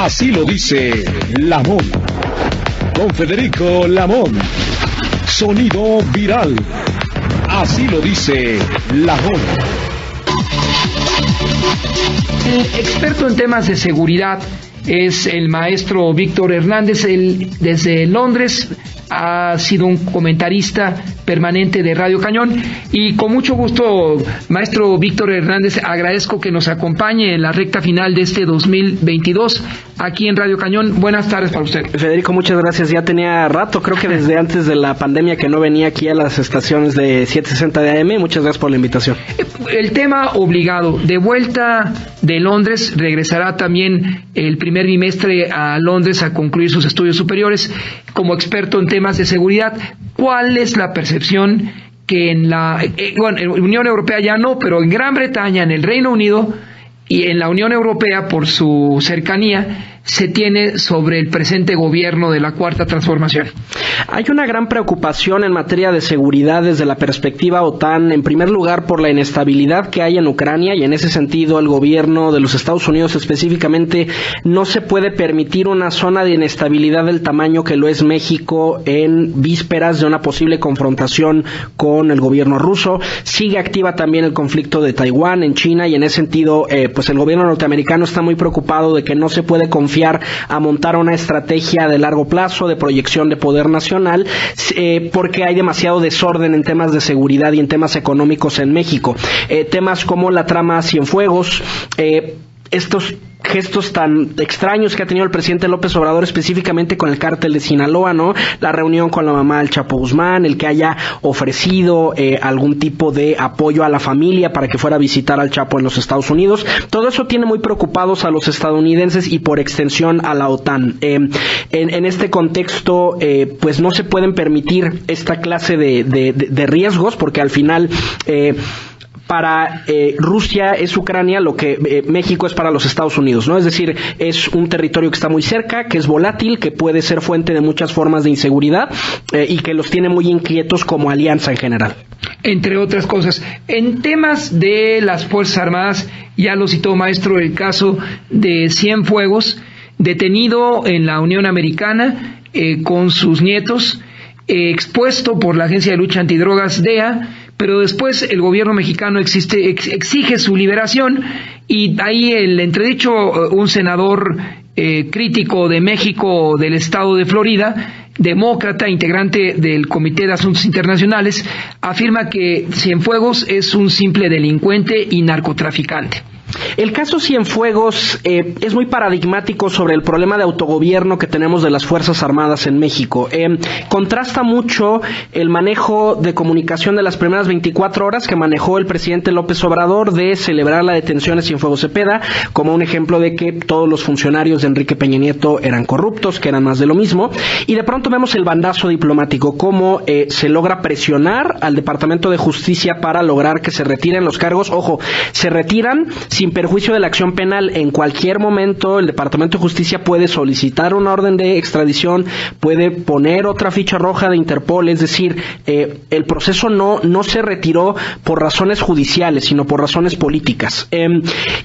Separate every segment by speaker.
Speaker 1: Así lo dice Lamón. Don Federico Lamón. Sonido viral. Así lo dice Lamón.
Speaker 2: El experto en temas de seguridad es el maestro Víctor Hernández. Él, desde Londres, ha sido un comentarista permanente de Radio Cañón, y con mucho gusto, maestro Víctor Hernández, agradezco que nos acompañe en la recta final de este 2022 aquí en Radio Cañón. Buenas tardes para usted.
Speaker 3: Federico, muchas gracias. Ya tenía rato, creo que desde antes de la pandemia, que no venía aquí a las estaciones de 760 de AM. Muchas gracias por la invitación.
Speaker 2: El tema obligado, de vuelta de Londres, regresará también el primer bimestre a Londres a concluir sus estudios superiores como experto en temas de seguridad. ¿Cuál es la percepción que en la en Unión Europea ya no, pero en Gran Bretaña, en el Reino Unido y en la Unión Europea, por su cercanía, se tiene sobre el presente gobierno de la Cuarta Transformación?
Speaker 3: Hay una gran preocupación en materia de seguridad desde la perspectiva OTAN, en primer lugar por la inestabilidad que hay en Ucrania, y en ese sentido el gobierno de los Estados Unidos específicamente no se puede permitir una zona de inestabilidad del tamaño que lo es México en vísperas de una posible confrontación con el gobierno ruso. Sigue activa también el conflicto de Taiwán en China, y en ese sentido pues el gobierno norteamericano está muy preocupado de que no se puede confiar a montar una estrategia de largo plazo de proyección de poder nacional, porque hay demasiado desorden en temas de seguridad y en temas económicos en México. Temas como la trama Cienfuegos, estos gestos tan extraños que ha tenido el presidente López Obrador, específicamente con el cártel de Sinaloa, ¿no? La reunión con la mamá del Chapo Guzmán, el que haya ofrecido algún tipo de apoyo a la familia para que fuera a visitar al Chapo en los Estados Unidos. Todo eso tiene muy preocupados a los estadounidenses y por extensión a la OTAN. En este contexto, pues no se pueden permitir esta clase de riesgos, porque al final para Rusia es Ucrania lo que México es para los Estados Unidos, ¿no? Es decir, es un territorio que está muy cerca, que es volátil, que puede ser fuente de muchas formas de inseguridad y que los tiene muy inquietos como alianza en general.
Speaker 2: Entre otras cosas, en temas de las Fuerzas Armadas, ya lo citó maestro el caso de Cienfuegos, detenido en la Unión Americana con sus nietos, expuesto por la Agencia de Lucha Antidrogas DEA, pero después el gobierno mexicano exige su liberación, y ahí el entredicho, un senador crítico de México, del estado de Florida, demócrata, integrante del Comité de Asuntos Internacionales, afirma que Cienfuegos es un simple delincuente y narcotraficante.
Speaker 3: El caso Cienfuegos es muy paradigmático sobre el problema de autogobierno que tenemos de las Fuerzas Armadas en México. Contrasta mucho el manejo de comunicación de las primeras 24 horas que manejó el presidente López Obrador de celebrar la detención de Cienfuegos Cepeda como un ejemplo de que todos los funcionarios de Enrique Peña Nieto eran corruptos, que eran más de lo mismo, y de pronto vemos el bandazo diplomático, cómo se logra presionar al Departamento de Justicia para lograr que se retiren los cargos. Ojo, se retiran sin perjuicio de la acción penal. En cualquier momento el Departamento de Justicia puede solicitar una orden de extradición, puede poner otra ficha roja de Interpol, es decir, el proceso no se retiró por razones judiciales, sino por razones políticas.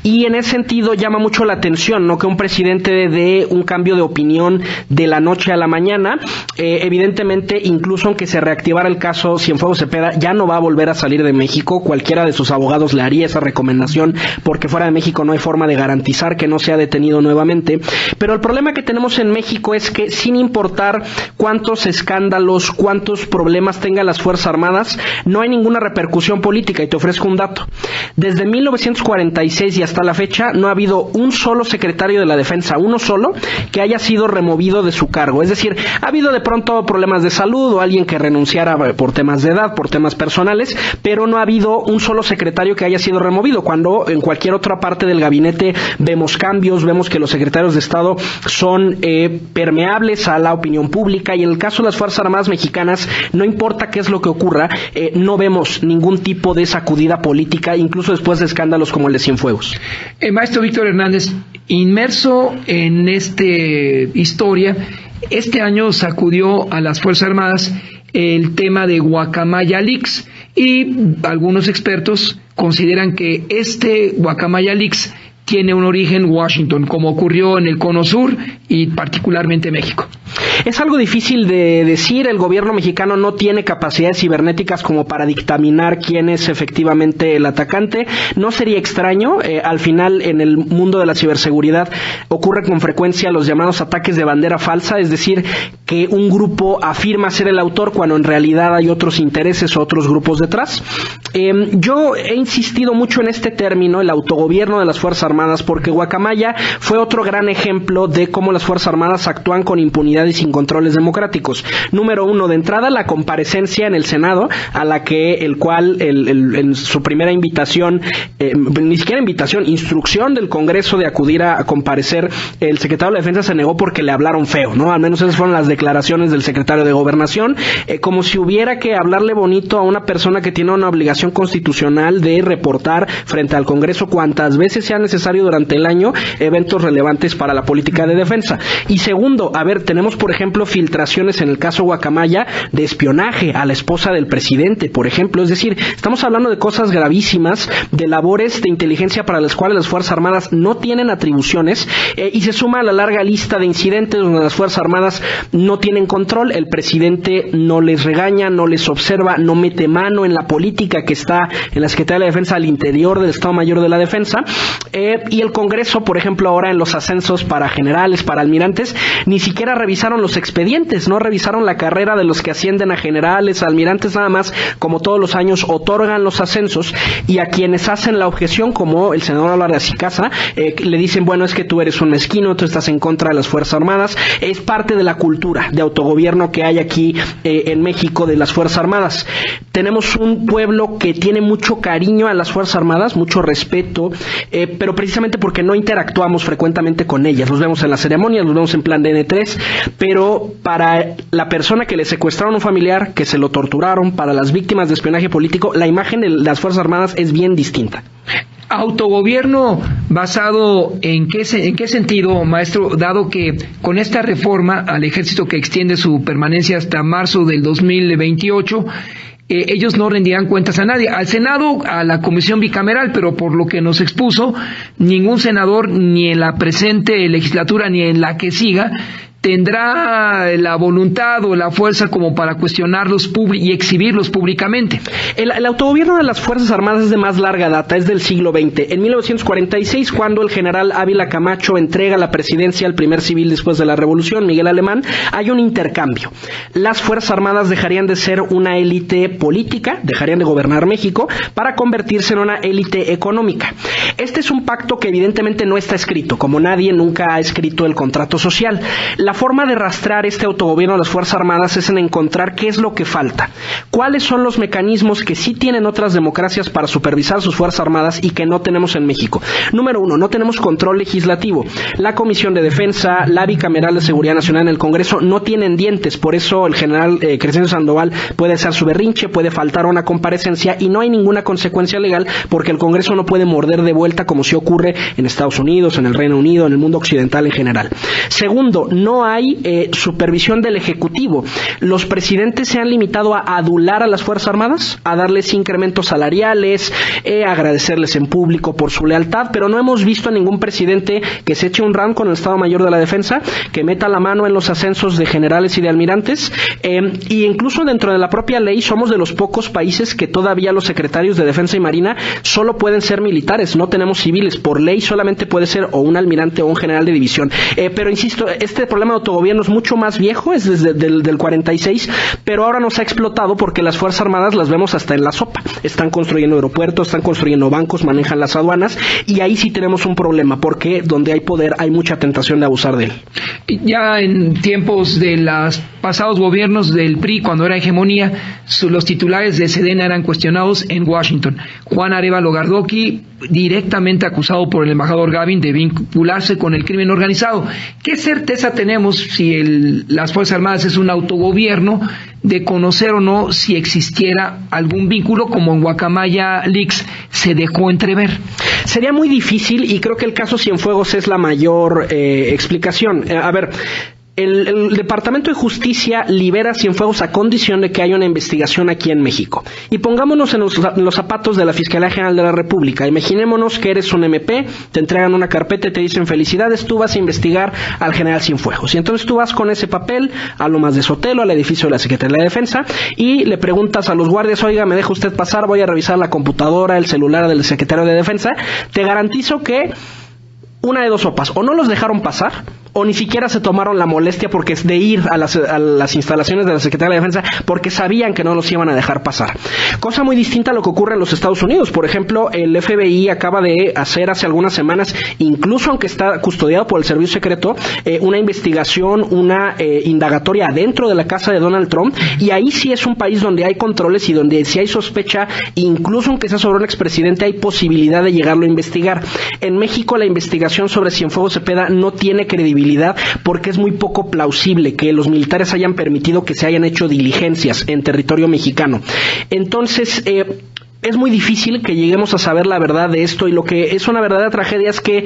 Speaker 3: Y en ese sentido llama mucho la atención, ¿no?, que un presidente dé un cambio de opinión de la noche a la mañana. Evidentemente, incluso aunque se reactivara el caso Cienfuegos Cepeda, ya no va a volver a salir de México. Cualquiera de sus abogados le haría esa recomendación, porque fuera de México no hay forma de garantizar que no sea detenido nuevamente. Pero el problema que tenemos en México es que, sin importar cuántos escándalos, cuántos problemas tengan las Fuerzas Armadas, no hay ninguna repercusión política. Y te ofrezco un dato: desde 1946 y hasta la fecha no ha habido un solo secretario de la Defensa, uno solo, que haya sido removido de su cargo. Es decir, ha habido de pronto problemas de salud o alguien que renunciara por temas de edad, por temas personales, pero no ha habido un solo secretario que haya sido removido, cuando en cualquier otra parte del gabinete vemos cambios, vemos que los secretarios de Estado son permeables a la opinión pública, y en el caso de las Fuerzas Armadas mexicanas, no importa qué es lo que ocurra, no vemos ningún tipo de sacudida política, incluso después de escándalos como el de Cienfuegos.
Speaker 2: Maestro Víctor Hernández, inmerso en esta historia, este año sacudió a las Fuerzas Armadas el tema de Guacamaya Leaks, y algunos expertos consideran que este Guacamaya Leaks tiene un origen Washington, como ocurrió en el Cono Sur y particularmente México.
Speaker 3: Es algo difícil de decir. El gobierno mexicano no tiene capacidades cibernéticas como para dictaminar quién es efectivamente el atacante. No sería extraño. Al final, en el mundo de la ciberseguridad ocurre con frecuencia los llamados ataques de bandera falsa, es decir, que un grupo afirma ser el autor cuando en realidad hay otros intereses o otros grupos detrás. Yo he insistido mucho en este término, el autogobierno de las Fuerzas Armadas, porque Guacamaya fue otro gran ejemplo de cómo las Fuerzas Armadas actúan con impunidad y sin controles democráticos. Número uno, de entrada, la comparecencia en el Senado, a la que en su primera invitación, ni siquiera invitación, instrucción del Congreso de acudir a comparecer, el secretario de Defensa se negó porque le hablaron feo, ¿no? Al menos esas fueron las declaraciones del secretario de Gobernación, como si hubiera que hablarle bonito a una persona que tiene una obligación constitucional de reportar frente al Congreso cuantas veces sea necesario durante el año eventos relevantes para la política de defensa. Y segundo, tenemos por ejemplo filtraciones en el caso Guacamaya de espionaje a la esposa del presidente, por ejemplo, es decir, estamos hablando de cosas gravísimas, de labores de inteligencia para las cuales las Fuerzas Armadas no tienen atribuciones, y se suma a la larga lista de incidentes donde las Fuerzas Armadas no tienen control, el presidente no les regaña, no les observa, no mete mano en la política que está en la Secretaría de Defensa al interior del Estado Mayor de la Defensa, y el Congreso, por ejemplo, ahora en los ascensos para generales, para almirantes, ni siquiera revisaron los expedientes, no revisaron la carrera de los que ascienden a generales, a almirantes, nada más, como todos los años, otorgan los ascensos, y a quienes hacen la objeción, como el senador Álvarez y Casa, le dicen, bueno, es que tú eres un mezquino, tú estás en contra de las Fuerzas Armadas. Es parte de la cultura de autogobierno que hay aquí en México de las Fuerzas Armadas. Tenemos un pueblo que tiene mucho cariño a las Fuerzas Armadas, mucho respeto, pero precisamente porque no interactuamos frecuentemente con ellas. Los vemos en las ceremonias, los vemos en plan de N3, pero para la persona que le secuestraron a un familiar, que se lo torturaron, para las víctimas de espionaje político, la imagen de las Fuerzas Armadas es bien distinta.
Speaker 2: Autogobierno basado en qué sentido, maestro, dado que con esta reforma al ejército que extiende su permanencia hasta marzo del 2028, ellos no rendirán cuentas a nadie, al Senado, a la comisión bicameral, pero por lo que nos expuso, ningún senador, ni en la presente legislatura ni en la que siga, tendrá la voluntad o la fuerza como para cuestionarlos y exhibirlos públicamente.
Speaker 3: El autogobierno de las Fuerzas Armadas es de más larga data, es del siglo XX. En 1946, cuando el general Ávila Camacho entrega la presidencia al primer civil después de la Revolución, Miguel Alemán, hay un intercambio. Las Fuerzas Armadas dejarían de ser una élite política, dejarían de gobernar México, para convertirse en una élite económica. Este es un pacto que evidentemente no está escrito, como nadie nunca ha escrito el contrato social. La forma de rastrear este autogobierno de las Fuerzas Armadas es en encontrar qué es lo que falta, cuáles son los mecanismos que sí tienen otras democracias para supervisar sus Fuerzas Armadas y que no tenemos en México. Número uno, no tenemos control legislativo. La Comisión de Defensa, la Bicameral de Seguridad Nacional en el Congreso no tienen dientes, por eso el general Crescencio Sandoval puede hacer su berrinche, puede faltar a una comparecencia y no hay ninguna consecuencia legal porque el Congreso no puede morder de vuelta como sí ocurre en Estados Unidos, en el Reino Unido, en el mundo occidental en general. Segundo, no hay supervisión del Ejecutivo. Los presidentes se han limitado a adular a las Fuerzas Armadas, a darles incrementos salariales, agradecerles en público por su lealtad, pero no hemos visto a ningún presidente que se eche un round con el Estado Mayor de la Defensa, que meta la mano en los ascensos de generales y de almirantes, y incluso dentro de la propia ley somos de los pocos países que todavía los secretarios de Defensa y Marina solo pueden ser militares, no tenemos civiles. Por ley solamente puede ser o un almirante o un general de división. Pero insisto, este problema de autogobierno es mucho más viejo, es desde del 46, pero ahora nos ha explotado porque las Fuerzas Armadas las vemos hasta en la sopa. Están construyendo aeropuertos, están construyendo bancos, manejan las aduanas, y ahí sí tenemos un problema, porque donde hay poder hay mucha tentación de abusar de él.
Speaker 2: Ya en tiempos de los pasados gobiernos del PRI, cuando era hegemonía, los titulares de Sedena eran cuestionados en Washington. Juan Arévalo Gardoqui, directamente acusado por el embajador Gavin de vincularse con el crimen organizado. ¿Qué certeza tenemos si las Fuerzas Armadas es un autogobierno de conocer o no si existiera algún vínculo, como en Guacamaya Leaks se dejó entrever?
Speaker 3: Sería muy difícil, y creo que el caso Cienfuegos es la mayor explicación. El Departamento de Justicia libera Cienfuegos a condición de que haya una investigación aquí en México. Y pongámonos en los zapatos de la Fiscalía General de la República. Imaginémonos que eres un MP, te entregan una carpeta y te dicen felicidades, tú vas a investigar al general Cienfuegos. Y entonces tú vas con ese papel a Lomas de Sotelo, al edificio de la Secretaría de Defensa, y le preguntas a los guardias, oiga, ¿me deja usted pasar? Voy a revisar la computadora, el celular del secretario de Defensa. Te garantizo que una de dos sopas, o no los dejaron pasar, o ni siquiera se tomaron la molestia de ir a las instalaciones de la Secretaría de Defensa porque sabían que no los iban a dejar pasar. Cosa muy distinta a lo que ocurre en los Estados Unidos. Por ejemplo, el FBI acaba de hacer hace algunas semanas, incluso aunque está custodiado por el Servicio Secreto, una investigación, una indagatoria adentro de la casa de Donald Trump, y ahí sí es un país donde hay controles y donde si hay sospecha, incluso aunque sea sobre un expresidente, hay posibilidad de llegarlo a investigar. En México la investigación sobre Cienfuegos Cepeda no tiene credibilidad porque es muy poco plausible que los militares hayan permitido que se hayan hecho diligencias en territorio mexicano. Entonces, es muy difícil que lleguemos a saber la verdad de esto, y lo que es una verdadera tragedia es que,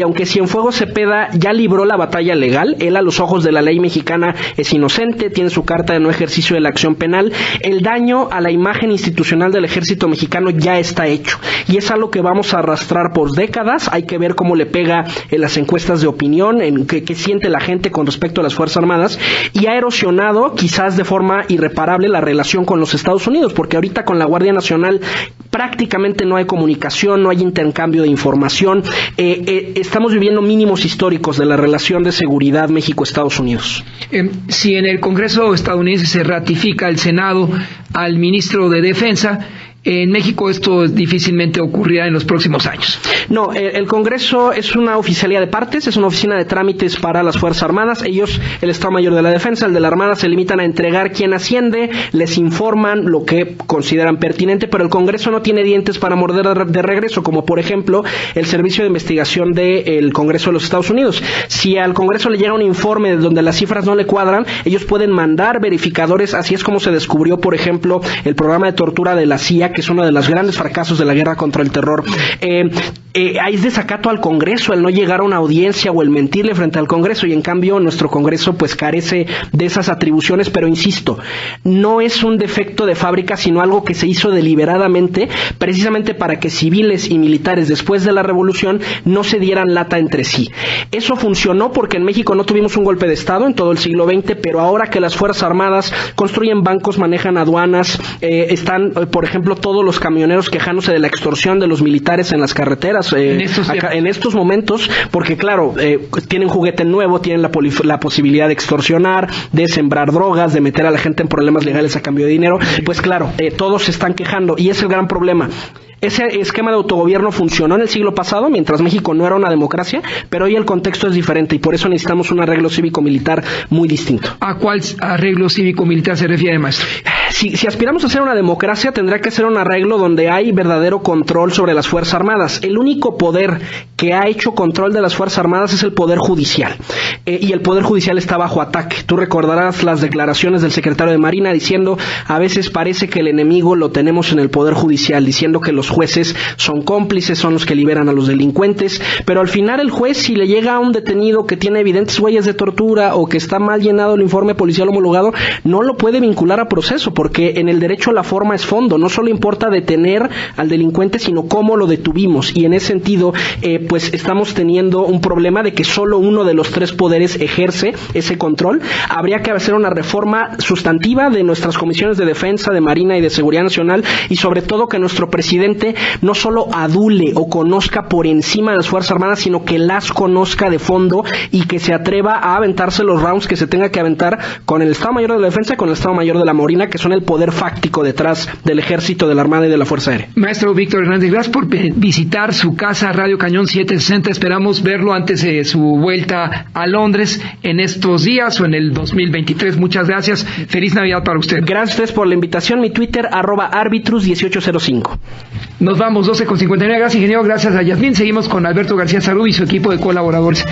Speaker 3: aunque Cienfuegos Cepeda ya libró la batalla legal, él a los ojos de la ley mexicana es inocente, tiene su carta de no ejercicio de la acción penal, el daño a la imagen institucional del ejército mexicano ya está hecho, y es algo que vamos a arrastrar por décadas. Hay que ver cómo le pega en las encuestas de opinión, en qué siente la gente con respecto a las Fuerzas Armadas, y ha erosionado quizás de forma irreparable la relación con los Estados Unidos, porque ahorita con la Guardia Nacional prácticamente no hay comunicación, no hay intercambio de información. Estamos viviendo mínimos históricos de la relación de seguridad México-Estados Unidos.
Speaker 2: Si en el Congreso estadounidense se ratifica el Senado al ministro de Defensa, en México esto difícilmente ocurrirá en los próximos años.
Speaker 3: No, el Congreso es una oficialía de partes, es una oficina de trámites para las Fuerzas Armadas. Ellos, el Estado Mayor de la Defensa, el de la Armada, se limitan a entregar quién asciende, les informan lo que consideran pertinente, pero el Congreso no tiene dientes para morder de regreso, como por ejemplo el Servicio de Investigación del Congreso de los Estados Unidos. Si al Congreso le llega un informe donde las cifras no le cuadran, ellos pueden mandar verificadores. Así es como se descubrió, por ejemplo, el programa de tortura de la CIA, que es uno de los grandes fracasos de la guerra contra el terror. Hay desacato al Congreso el no llegar a una audiencia o el mentirle frente al Congreso, y en cambio nuestro Congreso pues carece de esas atribuciones. Pero insisto, no es un defecto de fábrica, sino algo que se hizo deliberadamente, precisamente para que civiles y militares después de la revolución no se dieran lata entre sí. Eso funcionó porque en México no tuvimos un golpe de Estado en todo el siglo XX, pero ahora que las Fuerzas Armadas construyen bancos, manejan aduanas, están, por ejemplo, todos los camioneros quejándose de la extorsión de los militares en las carreteras en estos momentos, porque claro, tienen juguete nuevo, tienen la posibilidad de extorsionar, de sembrar drogas, de meter a la gente en problemas legales a cambio de dinero. Pues claro, todos se están quejando, y es el gran problema. Ese esquema de autogobierno funcionó en el siglo pasado, mientras México no era una democracia, pero hoy el contexto es diferente, y por eso necesitamos un arreglo cívico-militar muy distinto.
Speaker 2: ¿A cuál arreglo cívico-militar se refiere, maestro?
Speaker 3: Si aspiramos a ser una democracia, tendrá que ser un arreglo donde hay verdadero control sobre las Fuerzas Armadas. El único poder que ha hecho control de las Fuerzas Armadas es el Poder Judicial, y el Poder Judicial está bajo ataque. Tú recordarás las declaraciones del secretario de Marina diciendo, a veces parece que el enemigo lo tenemos en el Poder Judicial, diciendo que los jueces son cómplices, son los que liberan a los delincuentes, pero al final el juez, si le llega a un detenido que tiene evidentes huellas de tortura o que está mal llenado el informe policial homologado, no lo puede vincular a proceso, porque en el derecho la forma es fondo. No solo importa detener al delincuente, sino cómo lo detuvimos, y en ese sentido pues estamos teniendo un problema de que solo uno de los tres poderes ejerce ese control. Habría que hacer una reforma sustantiva de nuestras comisiones de defensa, de Marina y de Seguridad Nacional, y sobre todo que nuestro presidente no solo adule o conozca por encima de las Fuerzas Armadas, sino que las conozca de fondo y que se atreva a aventarse los rounds que se tenga que aventar con el Estado Mayor de la Defensa y con el Estado Mayor de la Marina, que son el poder fáctico detrás del Ejército, de la Armada y de la Fuerza Aérea.
Speaker 2: Maestro Víctor Hernández, gracias por visitar su casa Radio Cañón 760. Esperamos verlo antes de su vuelta a Londres en estos días o en el 2023. Muchas gracias. Feliz Navidad para usted.
Speaker 3: Gracias a ustedes por la invitación. Mi Twitter, @arbitrus1805.
Speaker 2: Nos vamos, 12:59. Gracias, ingeniero. Gracias a Yasmín. Seguimos con Alberto García Sarub y su equipo de colaboradores.